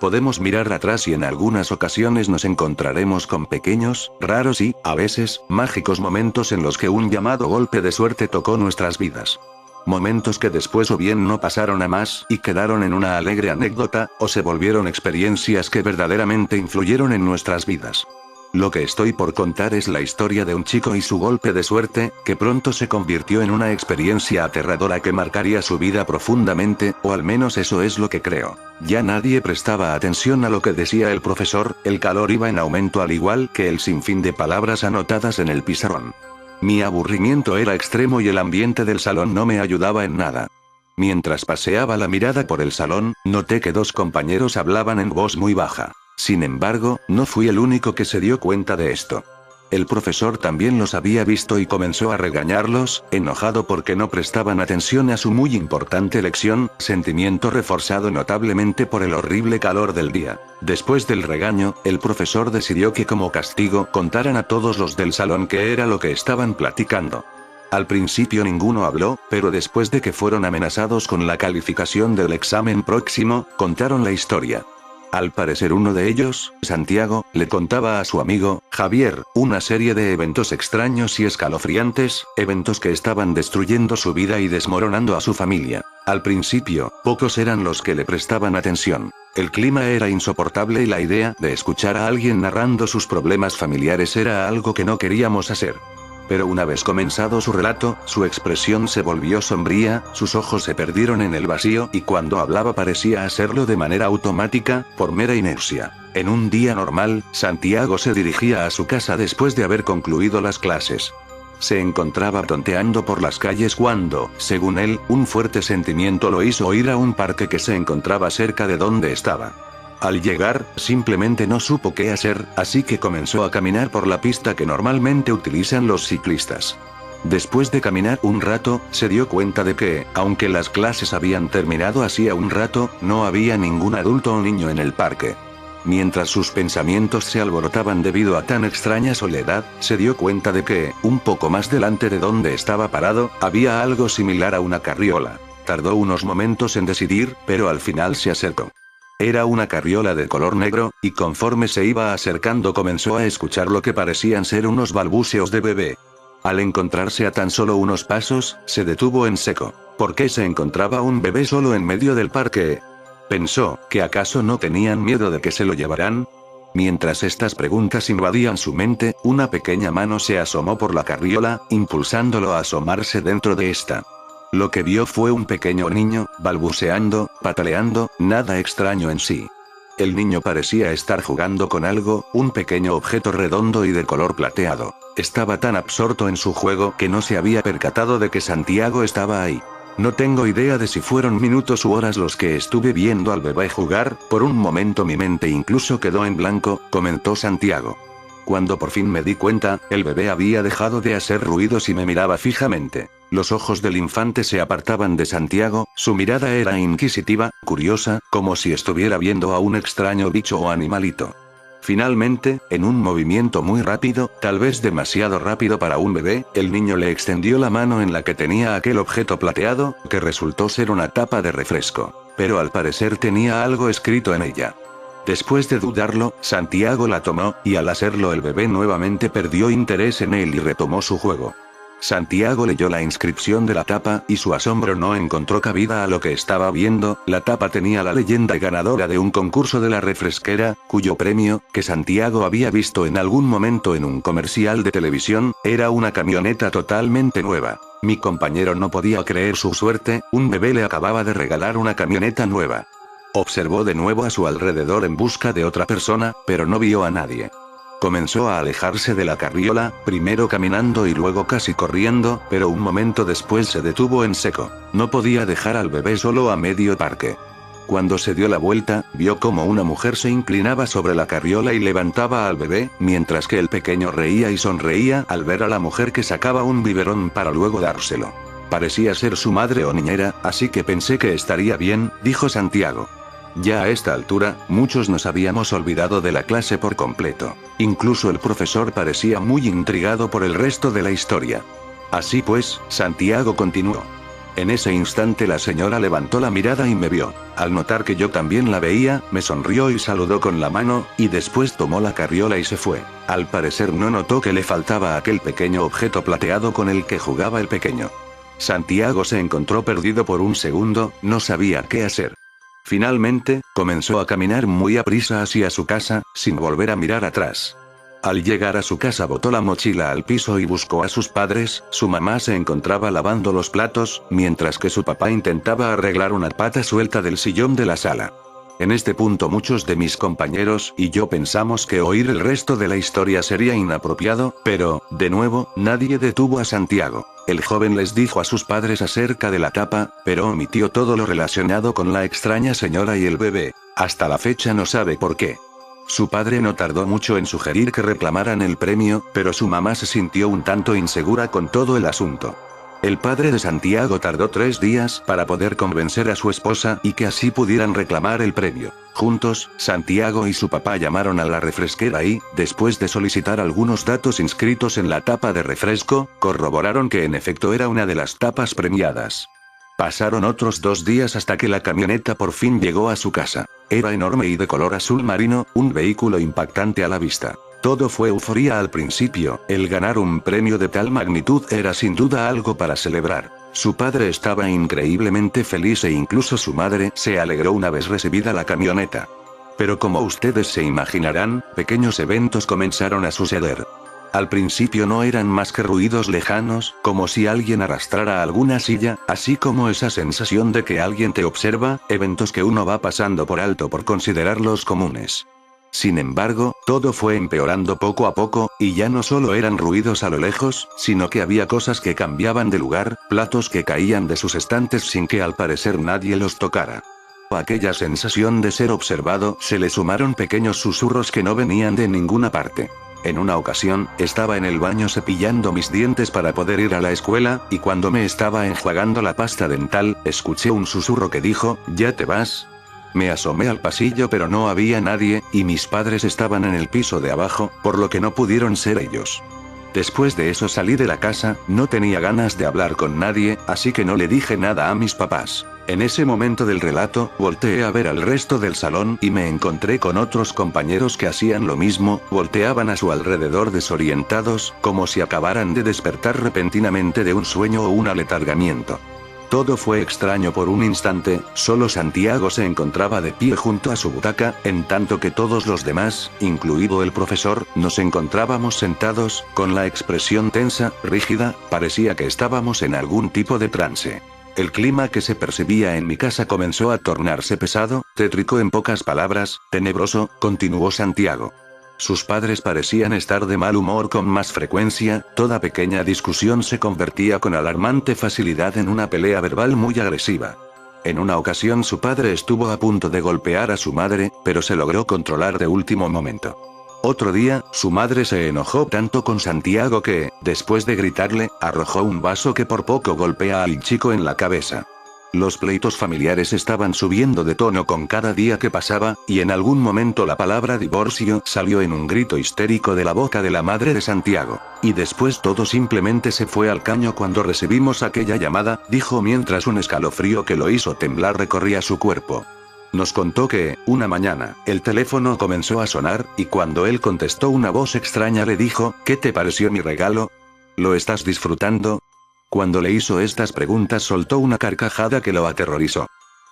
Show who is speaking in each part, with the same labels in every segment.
Speaker 1: Podemos mirar atrás y en algunas ocasiones nos encontraremos con pequeños, raros y, a veces, mágicos momentos en los que un llamado golpe de suerte tocó nuestras vidas. Momentos que después o bien no pasaron a más y quedaron en una alegre anécdota, o se volvieron experiencias que verdaderamente influyeron en nuestras vidas. Lo que estoy por contar es la historia de un chico y su golpe de suerte, que pronto se convirtió en una experiencia aterradora que marcaría su vida profundamente, o al menos eso es lo que creo. Ya nadie prestaba atención a lo que decía el profesor, el calor iba en aumento al igual que el sinfín de palabras anotadas en el pizarrón. Mi aburrimiento era extremo y el ambiente del salón no me ayudaba en nada. Mientras paseaba la mirada por el salón, noté que dos compañeros hablaban en voz muy baja. Sin embargo, no fui el único que se dio cuenta de esto. El profesor también los había visto y comenzó a regañarlos, enojado porque no prestaban atención a su muy importante lección, sentimiento reforzado notablemente por el horrible calor del día. Después del regaño, el profesor decidió que como castigo contaran a todos los del salón qué era lo que estaban platicando. Al principio ninguno habló, pero después de que fueron amenazados con la calificación del examen próximo, contaron la historia. Al parecer uno de ellos, Santiago, le contaba a su amigo, Javier, una serie de eventos extraños y escalofriantes, eventos que estaban destruyendo su vida y desmoronando a su familia. Al principio, pocos eran los que le prestaban atención. El clima era insoportable y la idea de escuchar a alguien narrando sus problemas familiares era algo que no queríamos hacer. Pero una vez comenzado su relato, su expresión se volvió sombría, sus ojos se perdieron en el vacío y cuando hablaba parecía hacerlo de manera automática, por mera inercia. En un día normal, Santiago se dirigía a su casa después de haber concluido las clases. Se encontraba tonteando por las calles cuando, según él, un fuerte sentimiento lo hizo ir a un parque que se encontraba cerca de donde estaba. Al llegar, simplemente no supo qué hacer, así que comenzó a caminar por la pista que normalmente utilizan los ciclistas. Después de caminar un rato, se dio cuenta de que, aunque las clases habían terminado hacía un rato, no había ningún adulto o niño en el parque. Mientras sus pensamientos se alborotaban debido a tan extraña soledad, se dio cuenta de que, un poco más delante de donde estaba parado, había algo similar a una carriola. Tardó unos momentos en decidir, pero al final se acercó. Era una carriola de color negro, y conforme se iba acercando comenzó a escuchar lo que parecían ser unos balbuceos de bebé. Al encontrarse a tan solo unos pasos, se detuvo en seco. ¿Por qué se encontraba un bebé solo en medio del parque? Pensó, ¿que acaso no tenían miedo de que se lo llevaran? Mientras estas preguntas invadían su mente, una pequeña mano se asomó por la carriola, impulsándolo a asomarse dentro de esta. Lo que vio fue un pequeño niño, balbuceando, pataleando, nada extraño en sí. El niño parecía estar jugando con algo, un pequeño objeto redondo y de color plateado. Estaba tan absorto en su juego que no se había percatado de que Santiago estaba ahí. No tengo idea de si fueron minutos u horas los que estuve viendo al bebé jugar, por un momento mi mente incluso quedó en blanco, comentó Santiago. Cuando por fin me di cuenta, el bebé había dejado de hacer ruidos y me miraba fijamente. Los ojos del infante se apartaban de Santiago, su mirada era inquisitiva, curiosa, como si estuviera viendo a un extraño bicho o animalito. Finalmente, en un movimiento muy rápido, tal vez demasiado rápido para un bebé, el niño le extendió la mano en la que tenía aquel objeto plateado, que resultó ser una tapa de refresco. Pero al parecer tenía algo escrito en ella. Después de dudarlo, Santiago la tomó, y al hacerlo el bebé nuevamente perdió interés en él y retomó su juego. Santiago leyó la inscripción de la tapa, y su asombro no encontró cabida a lo que estaba viendo. La tapa tenía la leyenda ganadora de un concurso de la refresquera, cuyo premio, que Santiago había visto en algún momento en un comercial de televisión, era una camioneta totalmente nueva. Mi compañero no podía creer su suerte, un bebé le acababa de regalar una camioneta nueva. Observó de nuevo a su alrededor en busca de otra persona, pero no vio a nadie. Comenzó a alejarse de la carriola, primero caminando y luego casi corriendo, pero un momento después se detuvo en seco. No podía dejar al bebé solo a medio parque. Cuando se dio la vuelta, vio como una mujer se inclinaba sobre la carriola y levantaba al bebé, mientras que el pequeño reía y sonreía al ver a la mujer que sacaba un biberón para luego dárselo. Parecía ser su madre o niñera, así que pensé que estaría bien, dijo Santiago. Ya a esta altura, muchos nos habíamos olvidado de la clase por completo. Incluso el profesor parecía muy intrigado por el resto de la historia. Así pues, Santiago continuó. En ese instante la señora levantó la mirada y me vio. Al notar que yo también la veía, me sonrió y saludó con la mano, y después tomó la carriola y se fue. Al parecer no notó que le faltaba aquel pequeño objeto plateado con el que jugaba el pequeño. Santiago se encontró perdido por un segundo, no sabía qué hacer. Finalmente, comenzó a caminar muy aprisa hacia su casa, sin volver a mirar atrás. Al llegar a su casa botó la mochila al piso y buscó a sus padres. Su mamá se encontraba lavando los platos, mientras que su papá intentaba arreglar una pata suelta del sillón de la sala. En este punto muchos de mis compañeros y yo pensamos que oír el resto de la historia sería inapropiado, pero, de nuevo, nadie detuvo a Santiago. El joven les dijo a sus padres acerca de la tapa, pero omitió todo lo relacionado con la extraña señora y el bebé. Hasta la fecha no sabe por qué. Su padre no tardó mucho en sugerir que reclamaran el premio, pero su mamá se sintió un tanto insegura con todo el asunto. El padre de Santiago tardó 3 días para poder convencer a su esposa y que así pudieran reclamar el premio. Juntos, Santiago y su papá llamaron a la refresquera y, después de solicitar algunos datos inscritos en la tapa de refresco, corroboraron que en efecto era una de las tapas premiadas. Pasaron otros 2 días hasta que la camioneta por fin llegó a su casa. Era enorme y de color azul marino, un vehículo impactante a la vista. Todo fue euforía al principio, el ganar un premio de tal magnitud era sin duda algo para celebrar. Su padre estaba increíblemente feliz e incluso su madre se alegró una vez recibida la camioneta. Pero como ustedes se imaginarán, pequeños eventos comenzaron a suceder. Al principio no eran más que ruidos lejanos, como si alguien arrastrara alguna silla, así como esa sensación de que alguien te observa, eventos que uno va pasando por alto por considerarlos comunes. Sin embargo, todo fue empeorando poco a poco, y ya no solo eran ruidos a lo lejos, sino que había cosas que cambiaban de lugar, platos que caían de sus estantes sin que al parecer nadie los tocara. A aquella sensación de ser observado se le sumaron pequeños susurros que no venían de ninguna parte. En una ocasión, estaba en el baño cepillando mis dientes para poder ir a la escuela, y cuando me estaba enjuagando la pasta dental, escuché un susurro que dijo, ¿ya te vas? Me asomé al pasillo pero no había nadie, y mis padres estaban en el piso de abajo, por lo que no pudieron ser ellos. Después de eso salí de la casa, no tenía ganas de hablar con nadie, así que no le dije nada a mis papás. En ese momento del relato, volteé a ver al resto del salón y me encontré con otros compañeros que hacían lo mismo, volteaban a su alrededor desorientados, como si acabaran de despertar repentinamente de un sueño o un aletargamiento. Todo fue extraño por un instante, solo Santiago se encontraba de pie junto a su butaca, en tanto que todos los demás, incluido el profesor, nos encontrábamos sentados, con la expresión tensa, rígida, parecía que estábamos en algún tipo de trance. El clima que se percibía en mi casa comenzó a tornarse pesado, tétrico en pocas palabras, tenebroso, continuó Santiago. Sus padres parecían estar de mal humor con más frecuencia, toda pequeña discusión se convertía con alarmante facilidad en una pelea verbal muy agresiva. En una ocasión su padre estuvo a punto de golpear a su madre, pero se logró controlar de último momento. Otro día, su madre se enojó tanto con Santiago que, después de gritarle, arrojó un vaso que por poco golpea al chico en la cabeza. Los pleitos familiares estaban subiendo de tono con cada día que pasaba, y en algún momento la palabra divorcio salió en un grito histérico de la boca de la madre de Santiago. Y después todo simplemente se fue al caño cuando recibimos aquella llamada, dijo mientras un escalofrío que lo hizo temblar recorría su cuerpo. Nos contó que, una mañana, el teléfono comenzó a sonar, y cuando él contestó una voz extraña le dijo, ¿qué te pareció mi regalo? ¿Lo estás disfrutando? Cuando le hizo estas preguntas soltó una carcajada que lo aterrorizó.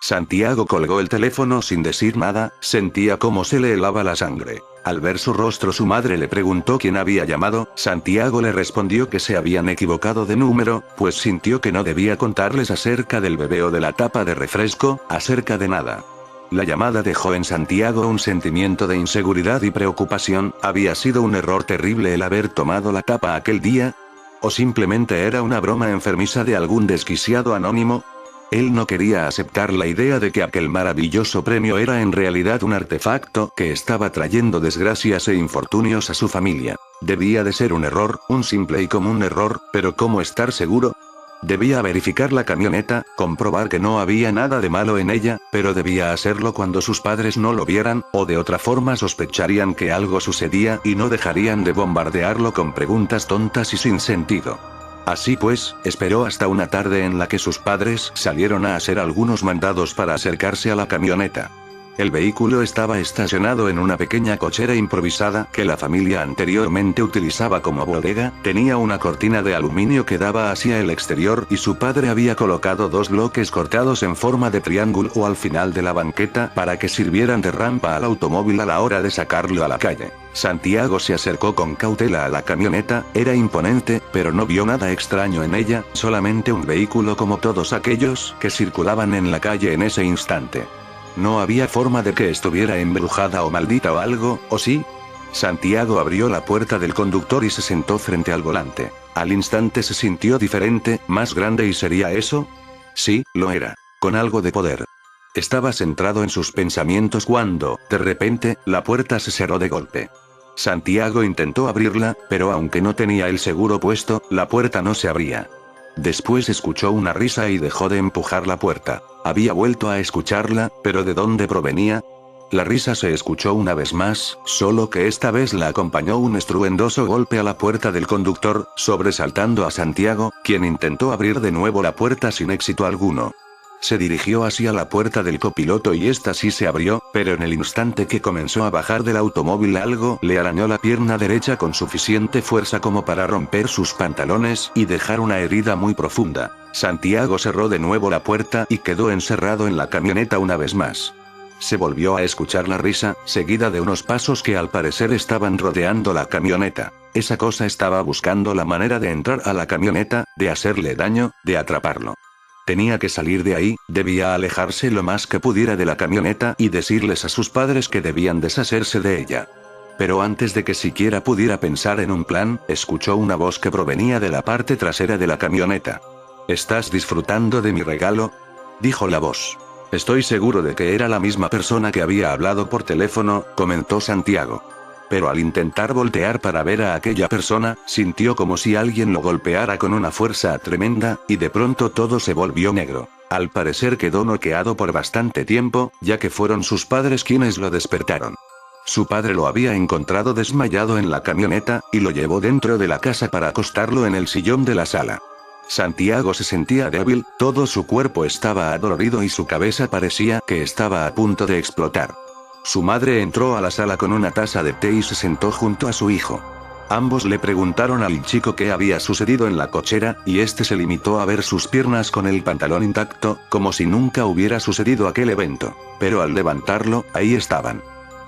Speaker 1: Santiago colgó el teléfono sin decir nada, sentía cómo se le helaba la sangre. Al ver su rostro su madre le preguntó quién había llamado, Santiago le respondió que se habían equivocado de número, pues sintió que no debía contarles acerca del bebé o de la tapa de refresco, acerca de nada. La llamada dejó en Santiago un sentimiento de inseguridad y preocupación, ¿había sido un error terrible el haber tomado la tapa aquel día? ¿O simplemente era una broma enfermiza de algún desquiciado anónimo? Él no quería aceptar la idea de que aquel maravilloso premio era en realidad un artefacto que estaba trayendo desgracias e infortunios a su familia. Debía de ser un error, un simple y común error, pero ¿cómo estar seguro? Debía verificar la camioneta, comprobar que no había nada de malo en ella, pero debía hacerlo cuando sus padres no lo vieran, o de otra forma sospecharían que algo sucedía y no dejarían de bombardearlo con preguntas tontas y sin sentido. Así pues, esperó hasta una tarde en la que sus padres salieron a hacer algunos mandados para acercarse a la camioneta. El vehículo estaba estacionado en una pequeña cochera improvisada que la familia anteriormente utilizaba como bodega, tenía una cortina de aluminio que daba hacia el exterior y su padre había colocado dos bloques cortados en forma de triángulo al final de la banqueta para que sirvieran de rampa al automóvil a la hora de sacarlo a la calle. Santiago se acercó con cautela a la camioneta, era imponente, pero no vio nada extraño en ella, solamente un vehículo como todos aquellos que circulaban en la calle en ese instante. No había forma de que estuviera embrujada o maldita o algo, ¿o sí? Santiago abrió la puerta del conductor y se sentó frente al volante. Al instante se sintió diferente, más grande y ¿sería eso? Sí, lo era. Con algo de poder. Estaba centrado en sus pensamientos cuando, de repente, la puerta se cerró de golpe. Santiago intentó abrirla, pero aunque no tenía el seguro puesto, la puerta no se abría. Después escuchó una risa y dejó de empujar la puerta. Había vuelto a escucharla, pero ¿de dónde provenía? La risa se escuchó una vez más, solo que esta vez la acompañó un estruendoso golpe a la puerta del conductor, sobresaltando a Santiago, quien intentó abrir de nuevo la puerta sin éxito alguno. Se dirigió hacia la puerta del copiloto y esta sí se abrió, pero en el instante que comenzó a bajar del automóvil algo le arañó la pierna derecha con suficiente fuerza como para romper sus pantalones y dejar una herida muy profunda. Santiago cerró de nuevo la puerta y quedó encerrado en la camioneta una vez más. Se volvió a escuchar la risa, seguida de unos pasos que al parecer estaban rodeando la camioneta. Esa cosa estaba buscando la manera de entrar a la camioneta, de hacerle daño, de atraparlo. Tenía que salir de ahí, debía alejarse lo más que pudiera de la camioneta y decirles a sus padres que debían deshacerse de ella. Pero antes de que siquiera pudiera pensar en un plan, escuchó una voz que provenía de la parte trasera de la camioneta. ¿Estás disfrutando de mi regalo?, dijo la voz. Estoy seguro de que era la misma persona que había hablado por teléfono, comentó Santiago. Pero al intentar voltear para ver a aquella persona, sintió como si alguien lo golpeara con una fuerza tremenda, y de pronto todo se volvió negro. Al parecer quedó noqueado por bastante tiempo, ya que fueron sus padres quienes lo despertaron. Su padre lo había encontrado desmayado en la camioneta, y lo llevó dentro de la casa para acostarlo en el sillón de la sala. Santiago se sentía débil, todo su cuerpo estaba adolorido y su cabeza parecía que estaba a punto de explotar. Su madre entró a la sala con una taza de té y se sentó junto a su hijo. Ambos le preguntaron al chico qué había sucedido en la cochera, y este se limitó a ver sus piernas con el pantalón intacto, como si nunca hubiera sucedido aquel evento. Pero al levantarlo, ahí estaban.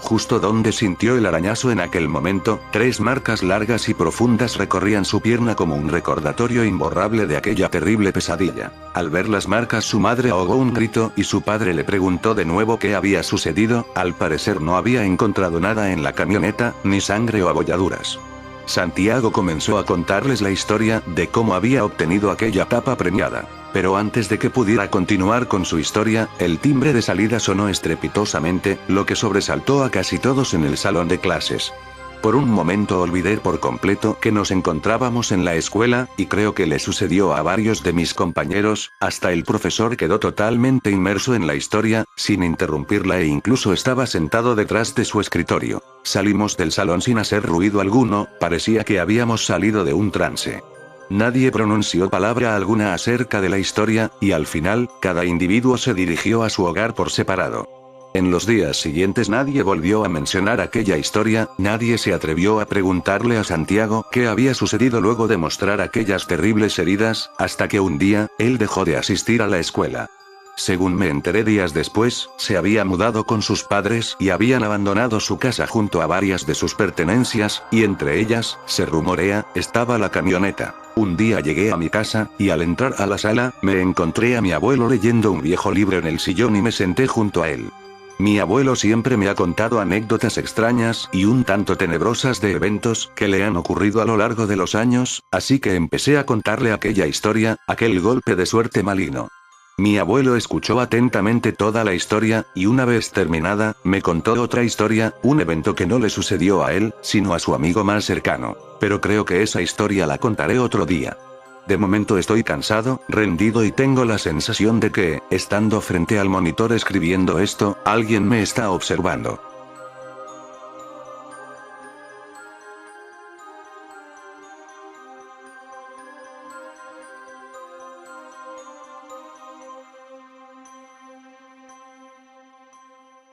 Speaker 1: Justo donde sintió el arañazo en aquel momento, 3 marcas largas y profundas recorrían su pierna como un recordatorio imborrable de aquella terrible pesadilla. Al ver las marcas su madre ahogó un grito y su padre le preguntó de nuevo qué había sucedido, al parecer no había encontrado nada en la camioneta, ni sangre o abolladuras. Santiago comenzó a contarles la historia de cómo había obtenido aquella tapa premiada. Pero antes de que pudiera continuar con su historia, el timbre de salida sonó estrepitosamente, lo que sobresaltó a casi todos en el salón de clases. Por un momento olvidé por completo que nos encontrábamos en la escuela, y creo que le sucedió a varios de mis compañeros, hasta el profesor quedó totalmente inmerso en la historia, sin interrumpirla e incluso estaba sentado detrás de su escritorio. Salimos del salón sin hacer ruido alguno, parecía que habíamos salido de un trance. Nadie pronunció palabra alguna acerca de la historia, y al final, cada individuo se dirigió a su hogar por separado. En los días siguientes nadie volvió a mencionar aquella historia, nadie se atrevió a preguntarle a Santiago qué había sucedido luego de mostrar aquellas terribles heridas, hasta que un día, él dejó de asistir a la escuela. Según me enteré días después, se había mudado con sus padres y habían abandonado su casa junto a varias de sus pertenencias, y entre ellas, se rumorea, estaba la camioneta. Un día llegué a mi casa, y al entrar a la sala, me encontré a mi abuelo leyendo un viejo libro en el sillón y me senté junto a él. Mi abuelo siempre me ha contado anécdotas extrañas y un tanto tenebrosas de eventos que le han ocurrido a lo largo de los años, así que empecé a contarle aquella historia, aquel golpe de suerte maligno. Mi abuelo escuchó atentamente toda la historia, y una vez terminada, me contó otra historia, un evento que no le sucedió a él, sino a su amigo más cercano. Pero creo que esa historia la contaré otro día. De momento estoy cansado, rendido y tengo la sensación de que, estando frente al monitor escribiendo esto, alguien me está observando.